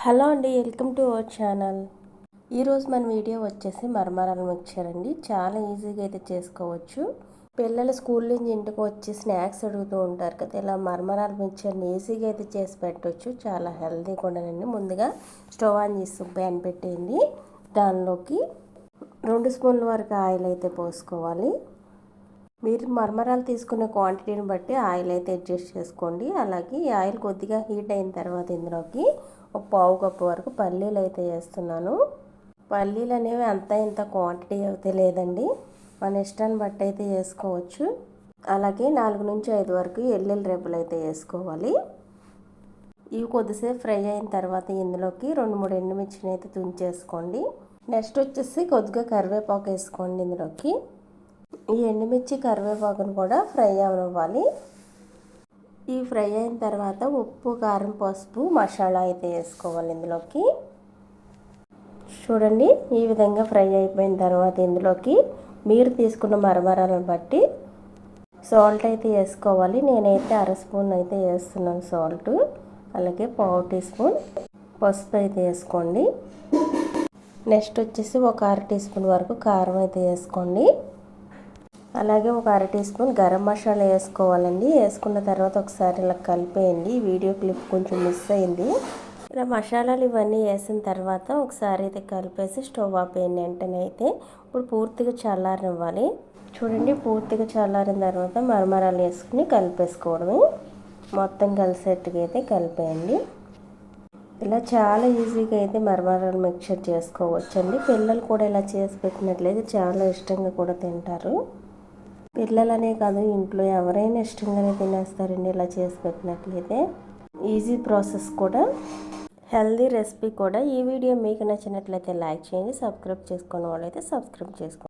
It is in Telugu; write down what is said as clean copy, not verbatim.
హలో అండి, వెల్కమ్ టు అవర్ ఛానల్. ఈరోజు మన వీడియో వచ్చేసి మరమరాలు మిక్చర్ అండి. చాలా ఈజీగా అయితే చేసుకోవచ్చు. పిల్లలు స్కూల్ నుంచి ఇంటికి వచ్చి స్నాక్స్ అడుగుతూ ఉంటారు కదా, ఇలా మరమరాలు మిక్చర్ని ఈజీగా అయితే చేసి పెట్టవచ్చు. చాలా హెల్తీ కూడానండి. ముందుగా స్టవ్ ఆన్ చేసి ప్యాన్ పెట్టేయండి. దానిలోకి 2 స్పూన్ల వరకు ఆయిల్ అయితే పోసుకోవాలి. మీరు మరమరాలు తీసుకునే క్వాంటిటీని బట్టి ఆయిల్ అయితే అడ్జస్ట్ చేసుకోండి. అలాగే ఈ ఆయిల్ కొద్దిగా హీట్ అయిన తర్వాత ఇందులోకి ఒక పావు కప్పు వరకు పల్లీలు అయితే వేస్తున్నాను. పల్లీలు అనేవి అంత ఇంత క్వాంటిటీ అయితే లేదండి, మన ఇష్టాన్ని బట్టి అయితే వేసుకోవచ్చు. అలాగే 4 నుంచి 5 వరకు ఎల్లుల్లి రెబ్బలు అయితే వేసుకోవాలి. ఇవి కొద్దిసేపు ఫ్రై అయిన తర్వాత ఇందులోకి 2-3 ఎండుమిర్చిని అయితే తుంచేసుకోండి. నెక్స్ట్ వచ్చేసి కొద్దిగా కరివేపాకు వేసుకోండి. ఇందులోకి ఈ ఎండుమిర్చి కరివేపాకును కూడా ఫ్రై అవ్వాలి. ఈ ఫ్రై అయిన తర్వాత ఉప్పు, కారం, పసుపు, మసాలా అయితే వేసుకోవాలి. ఇందులోకి చూడండి, ఈ విధంగా ఫ్రై అయిపోయిన తర్వాత ఇందులోకి మీరు తీసుకున్న మరమరాలను బట్టి సాల్ట్ అయితే వేసుకోవాలి. నేనైతే 1/2 స్పూన్ అయితే వేస్తున్నాను సాల్ట్. అలాగే పావు టీ స్పూన్ పసుపు అయితే వేసుకోండి. నెక్స్ట్ వచ్చేసి ఒక 1/2 టీ స్పూన్ వరకు కారం అయితే వేసుకోండి. అలాగే ఒక 1/2 టీ స్పూన్ గరం మసాలా వేసుకోవాలండి. వేసుకున్న తర్వాత ఒకసారి ఇలా కలిపేయండి. వీడియో క్లిప్ కొంచెం మిస్ అయింది. ఇలా మసాలాలు ఇవన్నీ వేసిన తర్వాత ఒకసారి అయితే కలిపేసి స్టవ్ ఆపేయండి. వెంటనే అయితే ఇప్పుడు పూర్తిగా చల్లారనివ్వాలి. చూడండి, పూర్తిగా చల్లారిన తర్వాత మరమరాలు వేసుకుని కలిపేసుకోవడమే. మొత్తం కలిసేట్టుగా అయితే కలిపేయండి. ఇలా చాలా ఈజీగా అయితే మరమరాలు మిక్చర్ చేసుకోవచ్చండి. పిల్లలు కూడా ఇలా చేసి పెట్టినట్లయితే చాలా ఇష్టంగా కూడా తింటారు. పిల్లలనే కాదు, ఇంట్లో ఎవరైనా ఇష్టంగానే తినేస్తారండి ఇలా చేసి పెట్టినట్లయితే. ఈజీ ప్రాసెస్ కూడా, హెల్దీ రెసిపీ కూడా. ఈ వీడియో మీకు నచ్చినట్లయితే లైక్ చేయండి. సబ్స్క్రైబ్ చేసుకున్న వాళ్ళైతే సబ్స్క్రైబ్ చేసుకోండి.